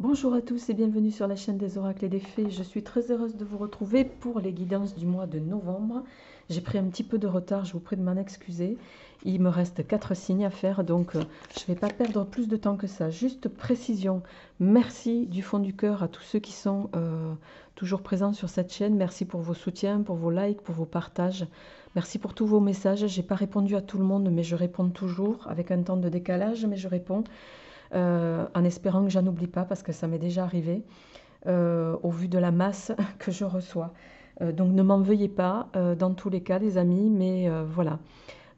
Bonjour à tous et bienvenue sur la chaîne des oracles et des fées. Je suis très heureuse de vous retrouver pour les guidances du mois de novembre. J'ai pris un petit peu de retard, je vous prie de m'en excuser. Il me reste 4 signes à faire, donc je ne vais pas perdre plus de temps que ça. Juste précision, merci du fond du cœur à tous ceux qui sont toujours présents sur cette chaîne. Merci pour vos soutiens, pour vos likes, pour vos partages. Merci pour tous vos messages. Je n'ai pas répondu à tout le monde, mais je réponds toujours avec un temps de décalage, mais je réponds. En espérant que j'en oublie pas parce que ça m'est déjà arrivé au vu de la masse que je reçois. Donc ne m'en veuillez pas dans tous les cas les amis, mais voilà.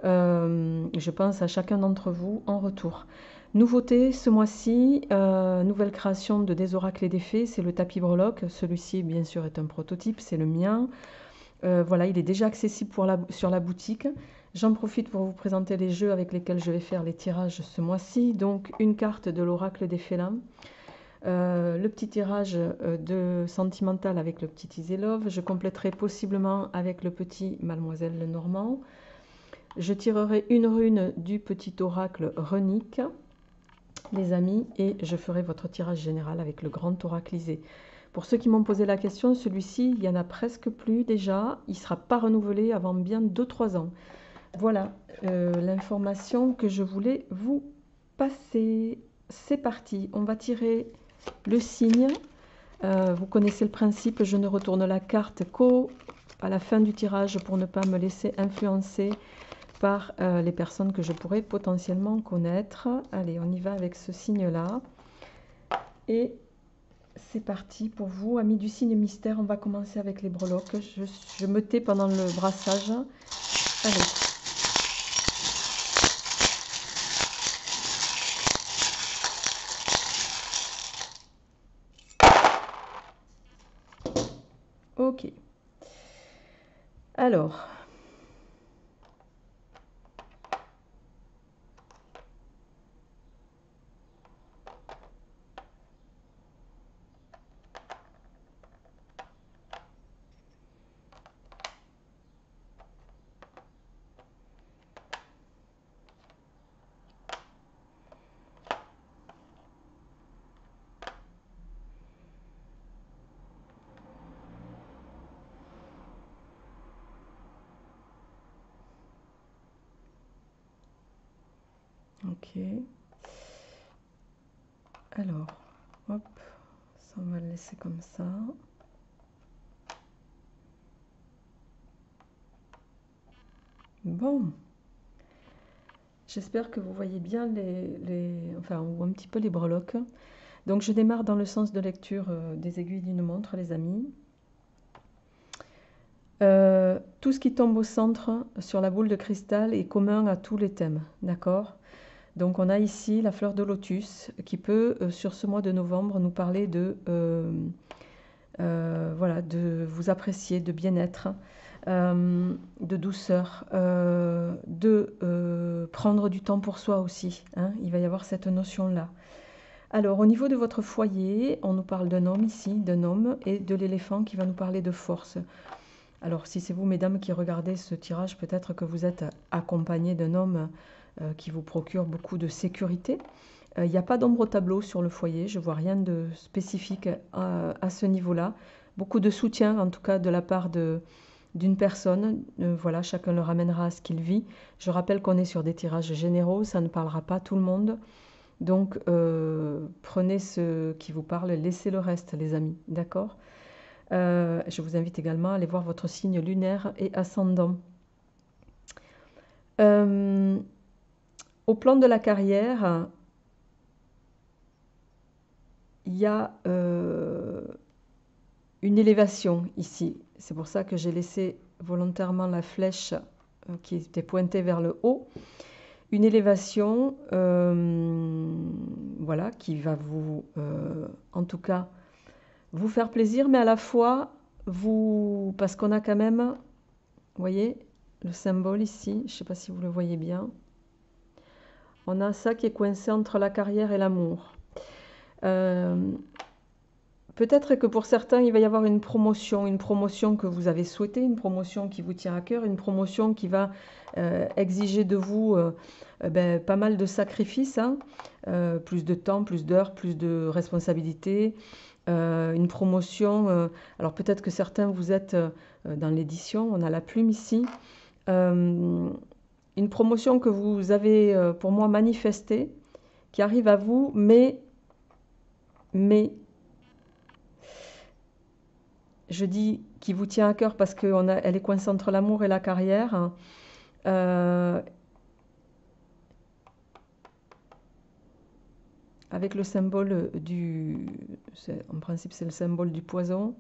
Je pense à chacun d'entre vous en retour. Nouveauté ce mois-ci, nouvelle création de Des oracles et des fées, c'est le tapis breloque. Celui-ci bien sûr est un prototype, c'est le mien. Voilà, il est déjà accessible sur la boutique. J'en profite pour vous présenter les jeux avec lesquels je vais faire les tirages ce mois-ci. Donc une carte de l'oracle des félins, le petit tirage de Sentimental avec le petit Easy Love. Je compléterai possiblement avec le petit Mademoiselle Lenormand. Je tirerai une rune du petit oracle Runique, les amis, et je ferai votre tirage général avec le grand oraclisé. Pour ceux qui m'ont posé la question, celui-ci, il n'y en a presque plus déjà. Il ne sera pas renouvelé avant bien 2-3 ans. Voilà l'information que je voulais vous passer. C'est parti, on va tirer le signe. Vous connaissez le principe, je ne retourne la carte qu'à la fin du tirage pour ne pas me laisser influencer par les personnes que je pourrais potentiellement connaître. Allez, on y va avec ce signe-là. Et c'est parti pour vous, amis du signe mystère. On va commencer avec les breloques. Je me tais pendant le brassage. Allez. Ok. Alors. Ok. Alors, hop, ça on va le laisser comme ça. Bon. J'espère que vous voyez bien enfin, ou un petit peu les breloques. Donc je démarre dans le sens de lecture des aiguilles d'une montre, les amis. Tout ce qui tombe au centre sur la boule de cristal est commun à tous les thèmes, d'accord? Donc on a ici la fleur de lotus qui peut, sur ce mois de novembre, nous parler voilà, de vous apprécier, de bien-être, de douceur, de prendre du temps pour soi aussi, hein. Il va y avoir cette notion-là. Alors, au niveau de votre foyer, on nous parle d'un homme ici, d'un homme, et de l'éléphant qui va nous parler de force. Alors, si c'est vous, mesdames, qui regardez ce tirage, peut-être que vous êtes accompagné d'un homme qui vous procure beaucoup de sécurité. Il n'y a pas d'ombre au tableau sur le foyer, je ne vois rien de spécifique à ce niveau-là. Beaucoup de soutien, en tout cas, de la part d'une personne. Voilà, chacun le ramènera à ce qu'il vit. Je rappelle qu'on est sur des tirages généraux, ça ne parlera pas à tout le monde. Donc, prenez ce qui vous parle, laissez le reste, les amis, d'accord? Je vous invite également à aller voir votre signe lunaire et ascendant. Au plan de la carrière, il y a une élévation ici. C'est pour ça que j'ai laissé volontairement la flèche qui était pointée vers le haut. Une élévation, voilà, qui va vous, en tout cas, vous faire plaisir, mais à la fois, parce qu'on a quand même, vous voyez, le symbole ici, je ne sais pas si vous le voyez bien. On a ça qui est coincé entre la carrière et l'amour. peut-être que pour certains, il va y avoir une promotion que vous avez souhaitée, une promotion qui vous tient à cœur, une promotion qui va exiger de vous ben, pas mal de sacrifices, hein, plus de temps, plus d'heures, plus de responsabilités. Une promotion, alors peut-être que certains vous êtes dans l'édition, on a la plume ici. Une promotion que vous avez pour moi manifestée, qui arrive à vous, mais je dis qui vous tient à cœur parce qu'elle est coincée entre l'amour et la carrière. Avec le symbole en principe c'est le symbole du poison.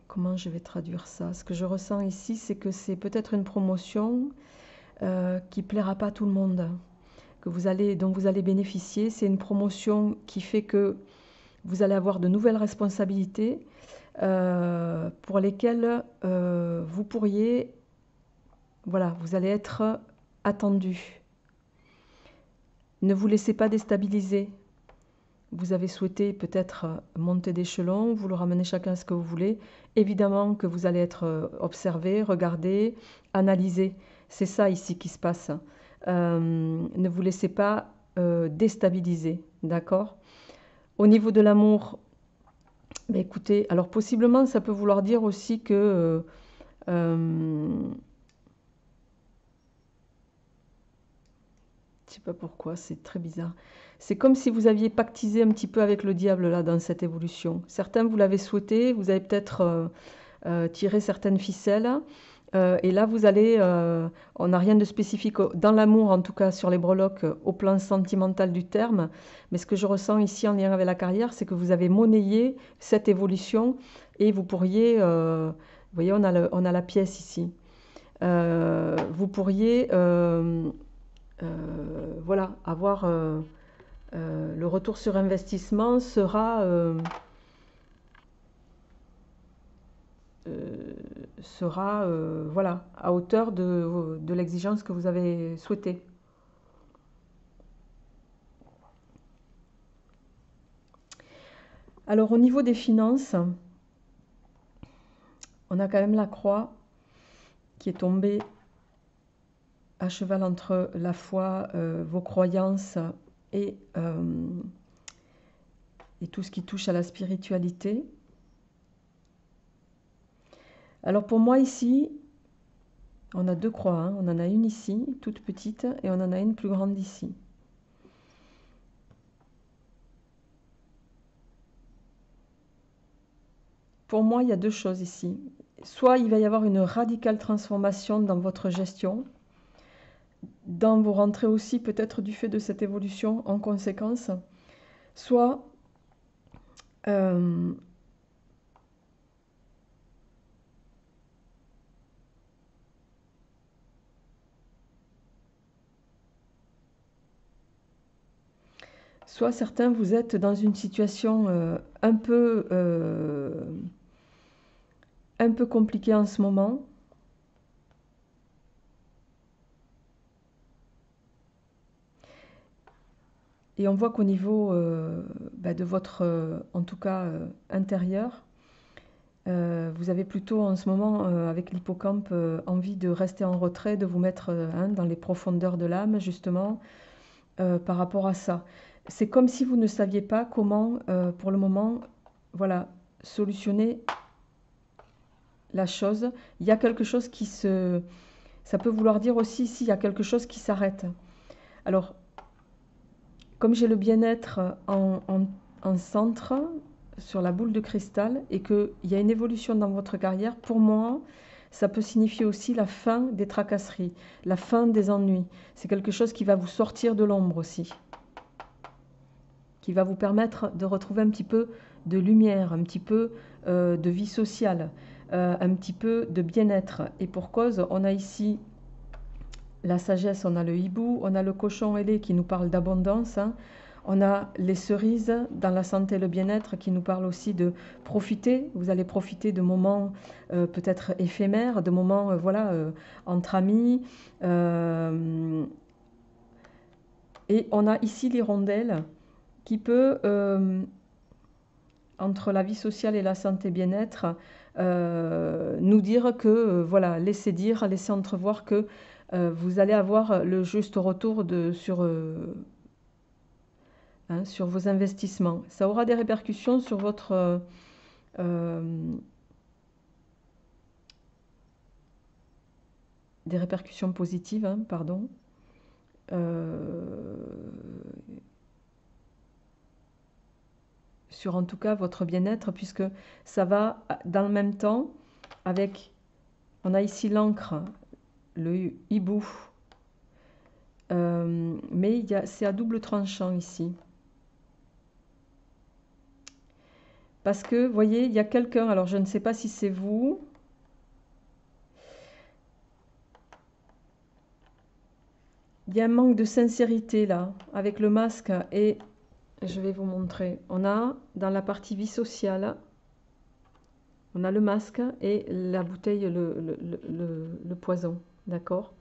Comment je vais traduire ça? Ce que je ressens ici, c'est que c'est peut-être une promotion qui plaira pas à tout le monde, dont vous allez bénéficier. C'est une promotion qui fait que vous allez avoir de nouvelles responsabilités pour lesquelles vous pourriez, voilà, vous allez être attendu. Ne vous laissez pas déstabiliser. Vous avez souhaité peut-être monter d'échelon, vous le ramenez chacun à ce que vous voulez. Évidemment que vous allez être observé, regardé, analysé. C'est ça ici qui se passe. Ne vous laissez pas déstabiliser, d'accord? Au niveau de l'amour, ben écoutez, alors possiblement ça peut vouloir dire aussi que je sais pas pourquoi, c'est très bizarre. C'est comme si vous aviez pactisé un petit peu avec le diable là dans cette évolution. Certains vous l'avez souhaité, vous avez peut-être tiré certaines ficelles. Et là, vous allez, on n'a rien de spécifique dans l'amour, en tout cas sur les breloques, au plan sentimental du terme. Mais ce que je ressens ici en lien avec la carrière, c'est que vous avez monnayé cette évolution et vous pourriez, vous voyez, on a la pièce ici. Vous pourriez, voilà, avoir le retour sur investissement sera voilà, à hauteur de l'exigence que vous avez souhaitée. Alors au niveau des finances, on a quand même la croix qui est tombée à cheval entre la foi, vos croyances et tout ce qui touche à la spiritualité. Alors pour moi ici, on a deux croix, hein. On en a une ici, toute petite, et on en a une plus grande ici. Pour moi, il y a deux choses ici. Soit il va y avoir une radicale transformation dans votre gestion, dans vos rentrées aussi, peut-être du fait de cette évolution en conséquence, soit soit certains, vous êtes dans une situation un peu compliquée en ce moment. Et on voit qu'au niveau de votre, en tout cas, intérieur, vous avez plutôt en ce moment, avec l'hippocampe, envie de rester en retrait, de vous mettre hein, dans les profondeurs de l'âme, justement, par rapport à ça. C'est comme si vous ne saviez pas comment, pour le moment, voilà, solutionner la chose. Il y a quelque chose qui se... Ça peut vouloir dire aussi s'il y a quelque chose qui s'arrête. Alors, comme j'ai le bien-être en centre, sur la boule de cristal, et qu'il y a une évolution dans votre carrière, pour moi, ça peut signifier aussi la fin des tracasseries, la fin des ennuis. C'est quelque chose qui va vous sortir de l'ombre aussi, qui va vous permettre de retrouver un petit peu de lumière, un petit peu de vie sociale, un petit peu de bien-être. Et pour cause, on a ici la sagesse, on a le hibou, on a le cochon ailé qui nous parle d'abondance, hein. On a les cerises dans la santé et le bien-être qui nous parlent aussi de profiter. Vous allez profiter de moments peut-être éphémères, de moments voilà, entre amis. Et on a ici l'hirondelle qui peut, entre la vie sociale et la santé bien-être, nous dire que, voilà, laisser dire, laisser entrevoir que vous allez avoir le juste retour sur vos investissements. Ça aura des répercussions sur votre... euh, des répercussions positives, hein, pardon. Euh, sur en tout cas votre bien-être, puisque ça va dans le même temps avec, on a ici l'encre, le hibou, mais c'est à double tranchant ici. Parce que, vous voyez, il y a quelqu'un, alors je ne sais pas si c'est vous, il y a un manque de sincérité là, avec le masque, et je vais vous montrer. On a dans la partie vie sociale, on a le masque et la bouteille, le poison, d'accord?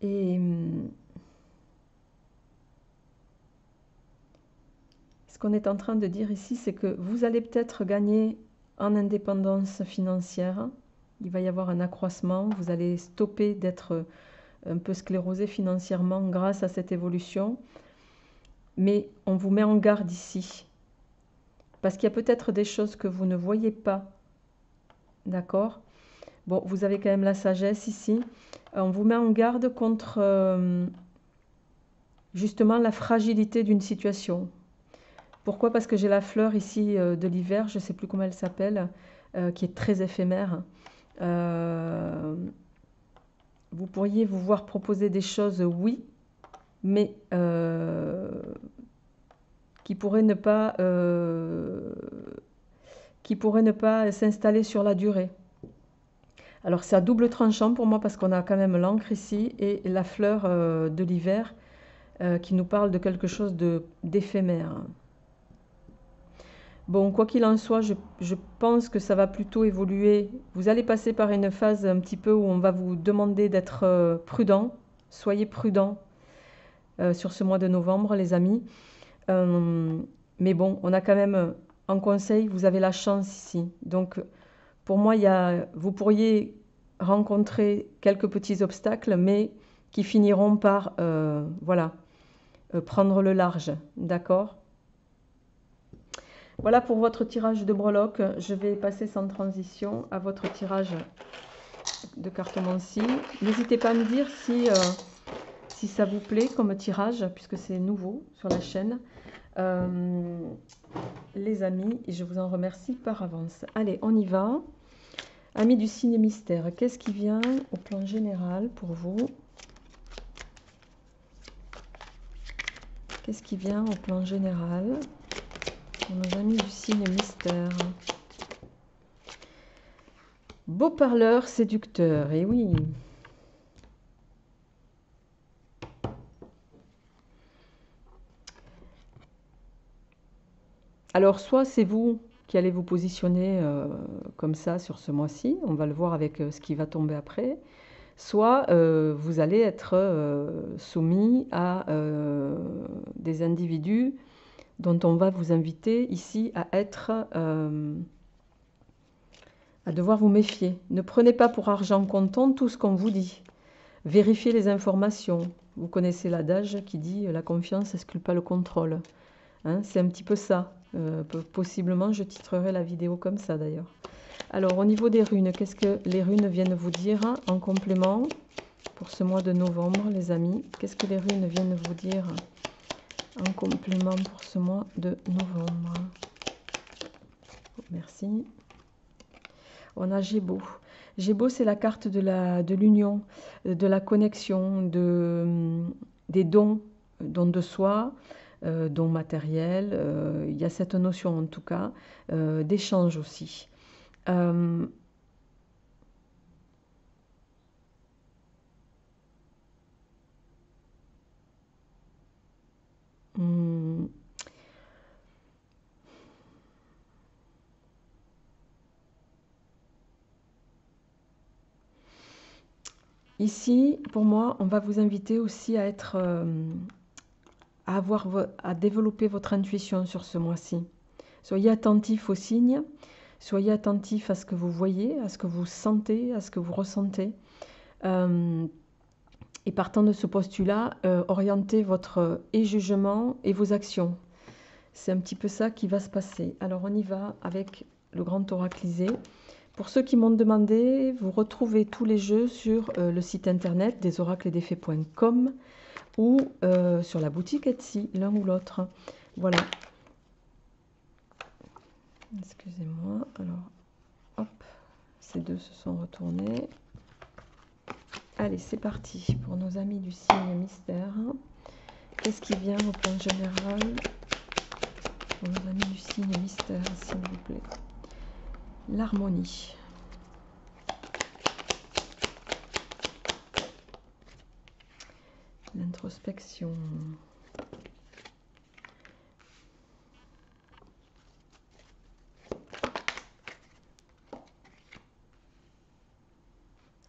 Et ce qu'on est en train de dire ici, c'est que vous allez peut-être gagner en indépendance financière. Il va y avoir un accroissement. Vous allez stopper d'être un peu sclérosé financièrement grâce à cette évolution. Mais on vous met en garde ici. Parce qu'il y a peut-être des choses que vous ne voyez pas. D'accord? Bon, vous avez quand même la sagesse ici. On vous met en garde contre justement la fragilité d'une situation. Pourquoi? Parce que j'ai la fleur ici de l'hiver, je ne sais plus comment elle s'appelle, qui est très éphémère. Vous pourriez vous voir proposer des choses, oui, mais qui pourraient ne pas, s'installer sur la durée. Alors c'est à double tranchant pour moi parce qu'on a quand même l'encre ici et la fleur de l'hiver qui nous parle de quelque chose d'éphémère. Bon, quoi qu'il en soit, je pense que ça va plutôt évoluer. Vous allez passer par une phase un petit peu où on va vous demander d'être prudent. Soyez prudent sur ce mois de novembre, les amis. Mais bon, on a quand même en conseil, vous avez la chance ici. Donc, pour moi, vous pourriez rencontrer quelques petits obstacles, mais qui finiront par, voilà, prendre le large. D'accord? Voilà pour votre tirage de breloque. Je vais passer sans transition à votre tirage de cartomancie. N'hésitez pas à me dire si ça vous plaît comme tirage, puisque c'est nouveau sur la chaîne. Les amis, et je vous en remercie par avance. Allez, on y va. Amis du signe mystère, qu'est-ce qui vient au plan général pour vous? Qu'est-ce qui vient au plan général pour nos amis du signe mystère? Beau parleur séducteur, et oui. Alors, soit c'est vous qui allez vous positionner comme ça sur ce mois-ci, on va le voir avec ce qui va tomber après, soit vous allez être soumis à des individus dont on va vous inviter ici à à devoir vous méfier. Ne prenez pas pour argent comptant tout ce qu'on vous dit. Vérifiez les informations. Vous connaissez l'adage qui dit la confiance n'exclut pas le contrôle. Hein, c'est un petit peu ça. Possiblement, je titrerai la vidéo comme ça d'ailleurs. Alors, au niveau des runes, qu'est-ce que les runes viennent vous dire en complément pour ce mois de novembre, les amis? Qu'est-ce que les runes viennent vous dire en complément pour ce mois de novembre? Merci. On a Gémeaux. Gémeaux, c'est la carte de l'union, de la connexion, des dons, dons de soi, dons matériels. Il y a cette notion en tout cas d'échange aussi. Euh, hmm, Ici, pour moi, on va vous inviter aussi à être, à développer votre intuition sur ce mois-ci. Soyez attentif aux signes, soyez attentif à ce que vous voyez, à ce que vous sentez, à ce que vous ressentez. Et partant de ce postulat, orientez votre jugement et vos actions. C'est un petit peu ça qui va se passer. Alors on y va avec le grand oraclisé. Pour ceux qui m'ont demandé, vous retrouvez tous les jeux sur le site internet desoracledesfées.com ou sur la boutique Etsy, l'un ou l'autre. Voilà. Excusez-moi. Alors, hop, ces deux se sont retournés. Allez, c'est parti pour nos amis du signe mystère. Qu'est-ce qui vient au plan général pour nos amis du signe mystère, s'il vous plaît? L'harmonie. L'introspection.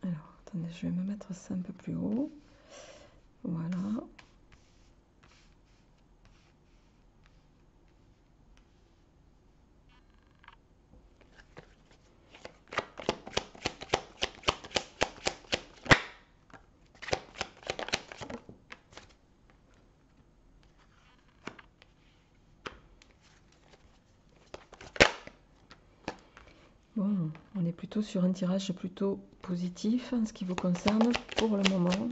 Alors, attendez, je vais me mettre ça un peu plus haut. Voilà. Bon, on est plutôt sur un tirage plutôt positif en ce qui vous concerne pour le moment.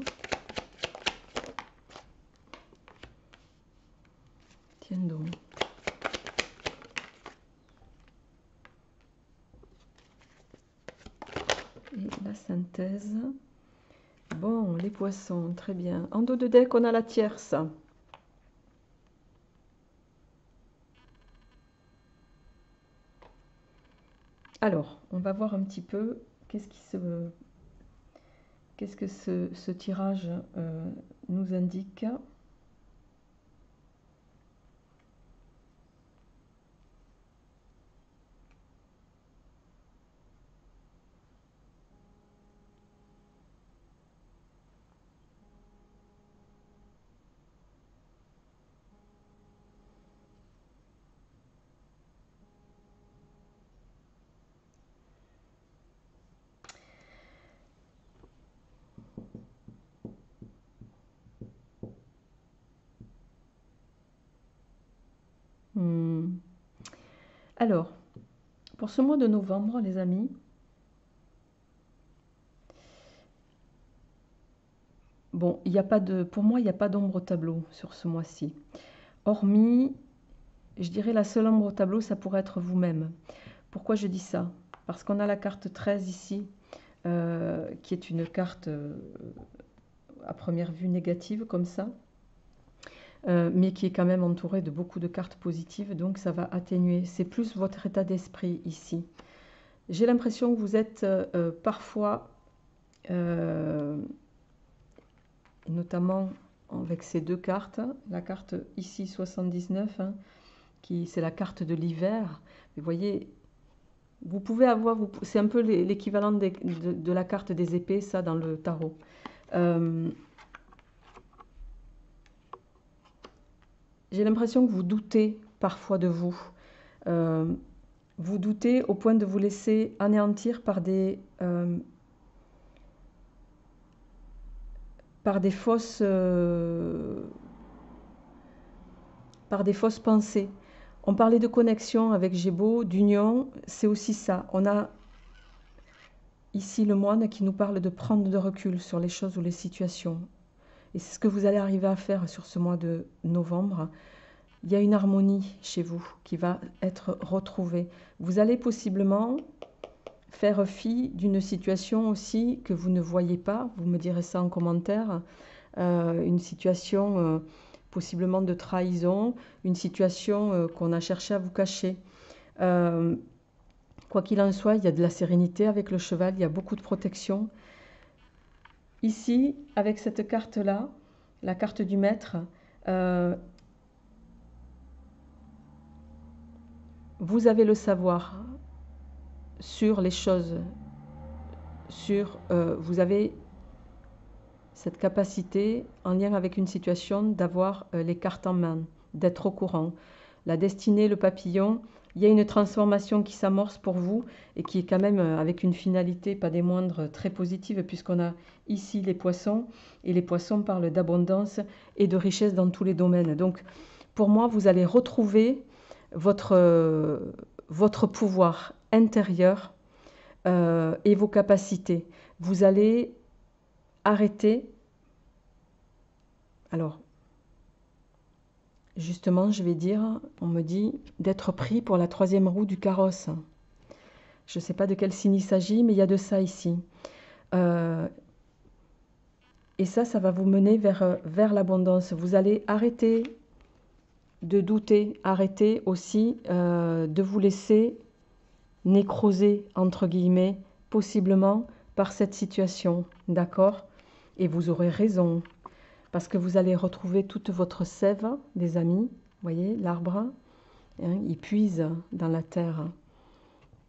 Tiens donc. Et la synthèse. Bon, les poissons, très bien. En dos de deck, on a la tierce. Alors, on va voir un petit peu qu'est-ce que ce tirage nous indique. Alors, pour ce mois de novembre, les amis, bon, il n'y a pas de, pour moi, il n'y a pas d'ombre au tableau sur ce mois-ci. Hormis, je dirais la seule ombre au tableau, ça pourrait être vous-même. Pourquoi je dis ça? Parce qu'on a la carte 13 ici, qui est une carte à première vue négative comme ça, mais qui est quand même entourée de beaucoup de cartes positives, donc ça va atténuer. C'est plus votre état d'esprit ici. J'ai l'impression que vous êtes parfois, notamment avec ces deux cartes, la carte ici 79, hein, qui c'est la carte de l'hiver. Vous voyez, vous pouvez avoir, c'est un peu l'équivalent de la carte des épées, ça, dans le tarot. J'ai l'impression que vous doutez parfois de vous. Vous doutez au point de vous laisser anéantir par des fausses pensées. On parlait de connexion avec Gémeaux, d'union, c'est aussi ça. On a ici le moine qui nous parle de prendre de recul sur les choses ou les situations. Et c'est ce que vous allez arriver à faire sur ce mois de novembre. Il y a une harmonie chez vous qui va être retrouvée. Vous allez possiblement faire fi d'une situation aussi que vous ne voyez pas, vous me direz ça en commentaire, une situation possiblement de trahison, une situation qu'on a cherché à vous cacher. Quoi qu'il en soit, il y a de la sérénité avec le cheval, il y a beaucoup de protection. Ici, avec cette carte-là, la carte du maître, vous avez le savoir sur les choses, vous avez cette capacité en lien avec une situation d'avoir les cartes en main, d'être au courant. La destinée, le papillon, il y a une transformation qui s'amorce pour vous et qui est quand même avec une finalité, pas des moindres, très positive, puisqu'on a ici les poissons, et les poissons parlent d'abondance et de richesse dans tous les domaines. Donc, pour moi, vous allez retrouver votre pouvoir intérieur et vos capacités. Vous allez arrêter. Alors, justement, je vais dire, on me dit d'être pris pour la troisième roue du carrosse. Je ne sais pas de quel signe il s'agit, mais il y a de ça ici. Et ça va vous mener vers l'abondance. Vous allez arrêter de douter, arrêter aussi de vous laisser nécroser, entre guillemets, possiblement par cette situation, d'accord? Et vous aurez raison, parce que vous allez retrouver toute votre sève, les amis. Vous voyez, l'arbre, hein, il puise dans la terre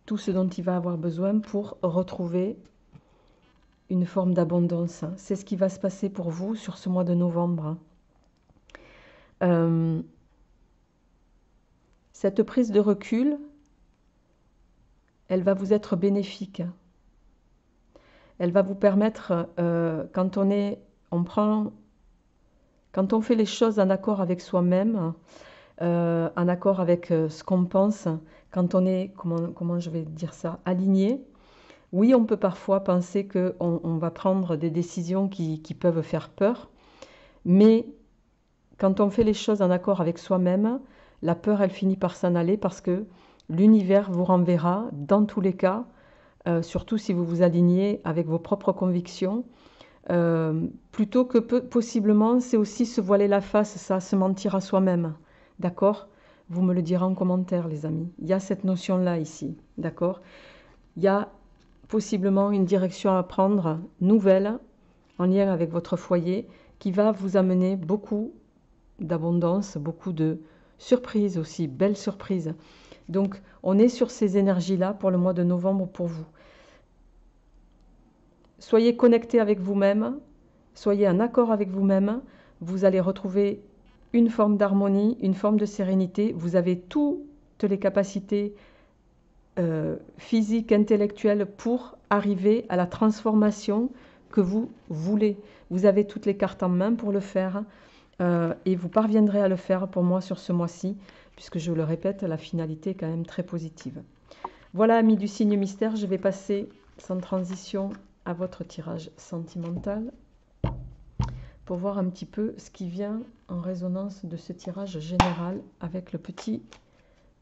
tout ce dont il va avoir besoin pour retrouver une forme d'abondance. C'est ce qui va se passer pour vous sur ce mois de novembre. Cette prise de recul, elle va vous être bénéfique. Elle va vous permettre, quand on fait les choses en accord avec soi-même, en accord avec ce qu'on pense, quand on est, comment je vais dire ça, aligné, oui, on peut parfois penser qu'on va prendre des décisions qui peuvent faire peur, mais quand on fait les choses en accord avec soi-même, la peur, elle finit par s'en aller parce que l'univers vous renverra, dans tous les cas, surtout si vous vous alignez avec vos propres convictions, plutôt que possiblement, c'est aussi se voiler la face, ça, se mentir à soi-même. D'accord? Vous me le direz en commentaire, les amis. Il y a cette notion-là ici. D'accord? Il y a possiblement une direction à prendre, nouvelle, en lien avec votre foyer, qui va vous amener beaucoup d'abondance, beaucoup de surprises aussi, belles surprises. Donc, on est sur ces énergies-là pour le mois de novembre pour vous. Soyez connectés avec vous-même, soyez en accord avec vous-même, vous allez retrouver une forme d'harmonie, une forme de sérénité. Vous avez toutes les capacités physiques, intellectuelles pour arriver à la transformation que vous voulez. Vous avez toutes les cartes en main pour le faire et vous parviendrez à le faire pour moi sur ce mois-ci, puisque je le répète, la finalité est quand même très positive. Voilà, amis du signe mystère, je vais passer sans transition à votre tirage sentimental pour voir un petit peu ce qui vient en résonance de ce tirage général avec le petit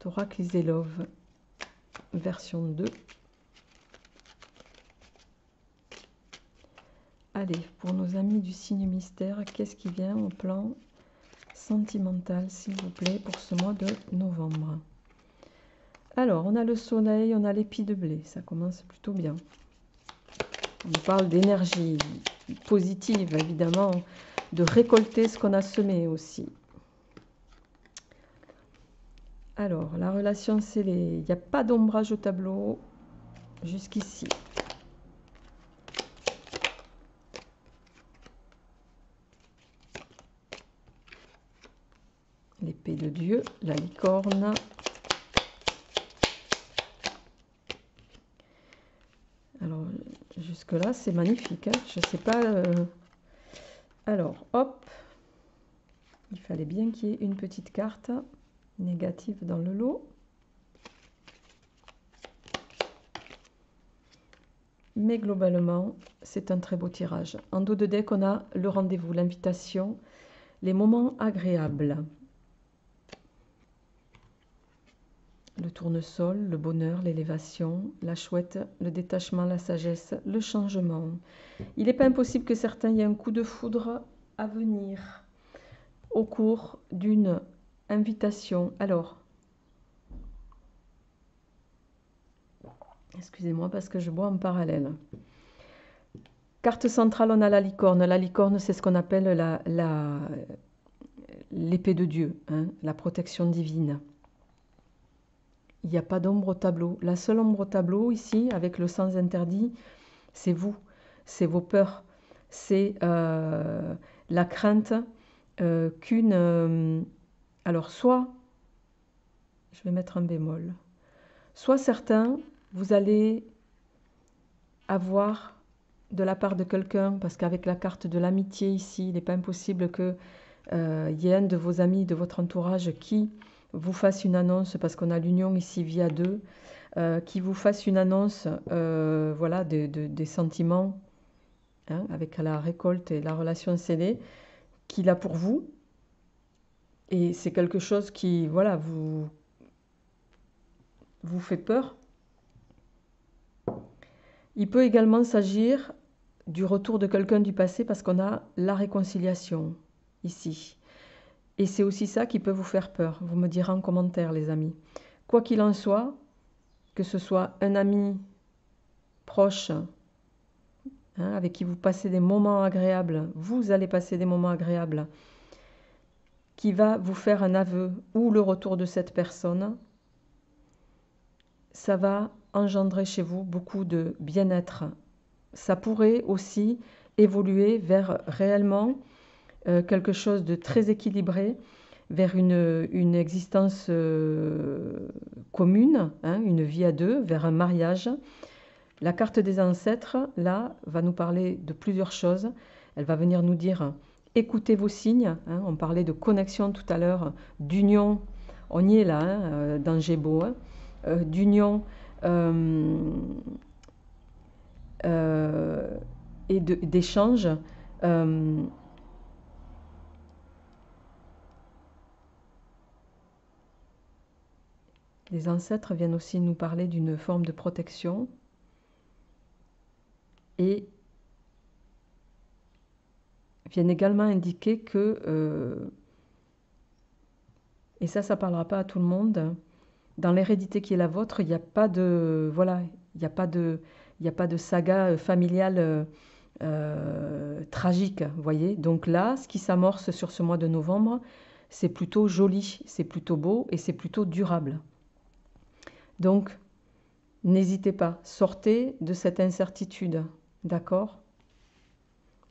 Oracle Iselov version 2. Allez, pour nos amis du signe mystère, qu'est-ce qui vient au plan sentimental, s'il vous plaît, pour ce mois de novembre? Alors, on a le soleil, on a l'épi de blé, ça commence plutôt bien. On parle d'énergie positive, évidemment, de récolter ce qu'on a semé aussi. Alors, la relation scellée, il n'y a pas d'ombrage au tableau jusqu'ici. L'épée de Dieu, la licorne. Alors, jusque-là, c'est magnifique. Hein, je ne sais pas... Alors, hop. Il fallait bien qu'il y ait une petite carte négative dans le lot. Mais globalement, c'est un très beau tirage. En dos de deck, on a le rendez-vous, l'invitation, les moments agréables. Le tournesol, le bonheur, l'élévation, la chouette, le détachement, la sagesse, le changement. Il n'est pas impossible que certains aient un coup de foudre à venir au cours d'une invitation. Alors, excusez-moi parce que je bois en parallèle. Carte centrale, on a la licorne. La licorne, c'est ce qu'on appelle l'épée de Dieu, hein, la protection divine. Il n'y a pas d'ombre au tableau. La seule ombre au tableau ici, avec le sens interdit, c'est vous, c'est vos peurs, c'est la crainte qu'une... alors, soit, je vais mettre un bémol, soit certains, vous allez avoir de la part de quelqu'un, parce qu'avec la carte de l'amitié ici, il n'est pas impossible qu'il y ait un de vos amis, de votre entourage qui vous fasse une annonce, parce qu'on a l'union ici via deux, qui vous fasse une annonce voilà, des sentiments, hein, avec la récolte et la relation scellée, qu'il a pour vous. Et c'est quelque chose qui, voilà, vous fait peur. Il peut également s'agir du retour de quelqu'un du passé parce qu'on a la réconciliation ici. Et c'est aussi ça qui peut vous faire peur. Vous me direz en commentaire, les amis. Quoi qu'il en soit, que ce soit un ami proche, hein, avec qui vous passez des moments agréables, vous allez passer des moments agréables, qui va vous faire un aveu ou le retour de cette personne, ça va engendrer chez vous beaucoup de bien-être. Ça pourrait aussi évoluer vers réellement quelque chose de très équilibré, vers une existence commune, hein, une vie à deux, vers un mariage. La carte des ancêtres, là, va nous parler de plusieurs choses. Elle va venir nous dire, écoutez vos signes, hein, on parlait de connexion tout à l'heure, d'union, on y est là, hein, dans Gémeaux, hein, d'union et d'échange. Les ancêtres viennent aussi nous parler d'une forme de protection et viennent également indiquer que, et ça ne parlera pas à tout le monde, dans l'hérédité qui est la vôtre, il n'y a pas de, voilà, il n'y a pas de, il n'y a pas de saga familiale tragique, vous voyez. Donc là, ce qui s'amorce sur ce mois de novembre, c'est plutôt joli, c'est plutôt beau et c'est plutôt durable. Donc, n'hésitez pas, sortez de cette incertitude, d'accord?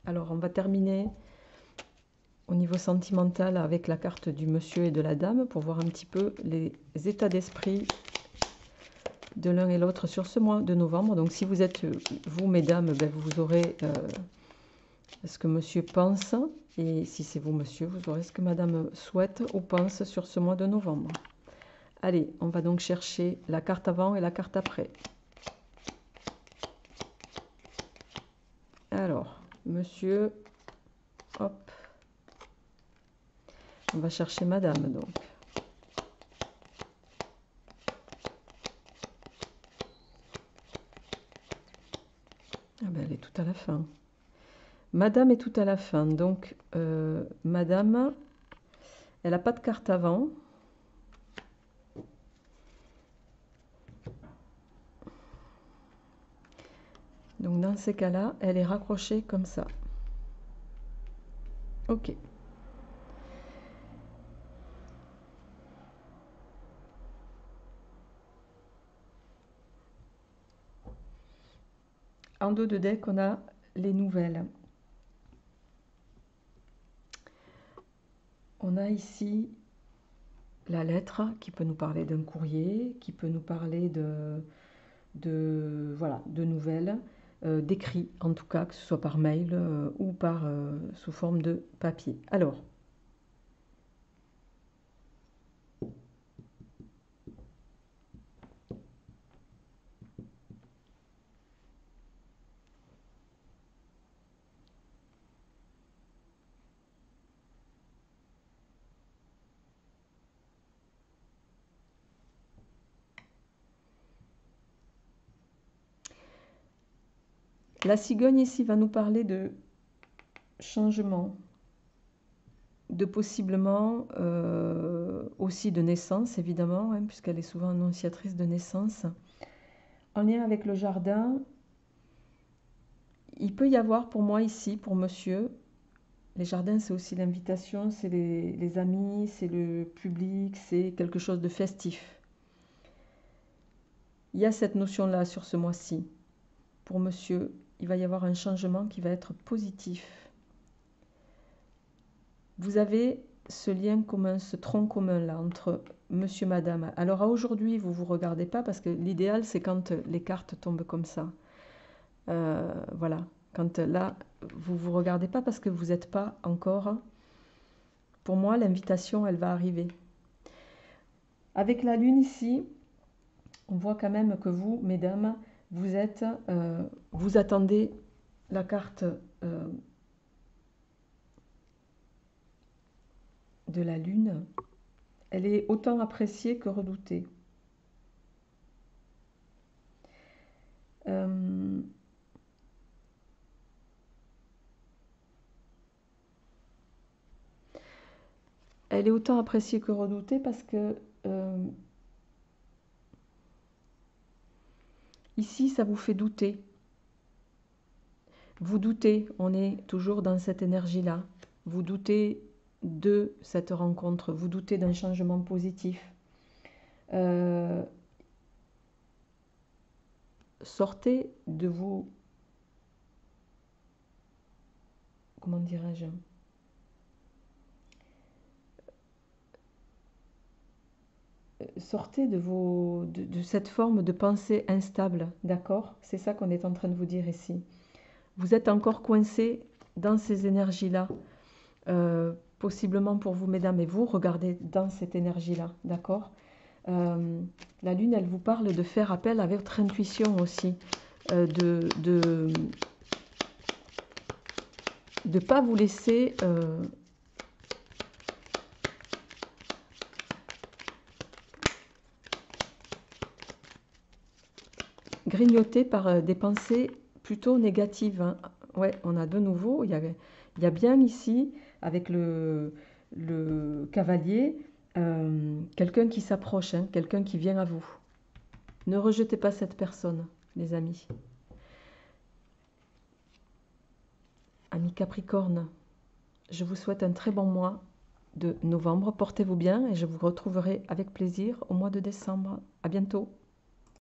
Alors, on va terminer au niveau sentimental avec la carte du monsieur et de la dame pour voir un petit peu les états d'esprit de l'un et l'autre sur ce mois de novembre. Donc, si vous êtes, vous, mesdames, ben, vous aurez ce que monsieur pense. Et si c'est vous, monsieur, vous aurez ce que madame souhaite ou pense sur ce mois de novembre. Allez, on va donc chercher la carte avant et la carte après. Alors, monsieur, hop. On va chercher madame, donc. Ah ben, elle est tout à la fin. Madame est tout à la fin. Donc, madame, elle n'a pas de carte avant. Donc, dans ces cas-là, elle est raccrochée comme ça. Ok. En dos de deck, on a les nouvelles. On a ici la lettre qui peut nous parler d'un courrier, qui peut nous parler voilà, de nouvelles, d'écrits en tout cas, que ce soit par mail ou sous forme de papier. Alors, la cigogne ici va nous parler de changement, de possiblement aussi de naissance, évidemment, hein, puisqu'elle est souvent annonciatrice de naissance. En lien avec le jardin, il peut y avoir pour moi ici, pour monsieur, les jardins, c'est aussi l'invitation, c'est les amis, c'est le public, c'est quelque chose de festif. Il y a cette notion-là sur ce mois-ci, pour monsieur il va y avoir un changement qui va être positif. Vous avez ce lien commun, ce tronc commun là entre monsieur, madame. Alors à aujourd'hui, vous ne vous regardez pas parce que l'idéal, c'est quand les cartes tombent comme ça. Voilà. Quand là, vous ne vous regardez pas parce que vous n'êtes pas encore. Pour moi, l'invitation, elle va arriver. Avec la lune ici, on voit quand même que vous, mesdames, vous êtes, vous attendez la carte de la lune. Elle est autant appréciée que redoutée. Elle est autant appréciée que redoutée parce que ici, ça vous fait douter. Vous doutez, on est toujours dans cette énergie-là. Vous doutez de cette rencontre, vous doutez d'un changement positif. Sortez de vos... Comment dirais-je? Sortez de cette forme de pensée instable, d'accord? C'est ça qu'on est en train de vous dire ici. Vous êtes encore coincé dans ces énergies-là. Possiblement pour vous, mesdames, et vous, regardez dans cette énergie-là, d'accord? La lune, elle vous parle de faire appel à votre intuition aussi, de pas vous laisser grignoter par des pensées plutôt négatives, hein. Ouais, on a de nouveau, il y a bien ici, avec le cavalier, quelqu'un qui s'approche, hein, quelqu'un qui vient à vous. Ne rejetez pas cette personne, les amis. Amis Capricorne, je vous souhaite un très bon mois de novembre. Portez-vous bien et je vous retrouverai avec plaisir au mois de décembre. À bientôt.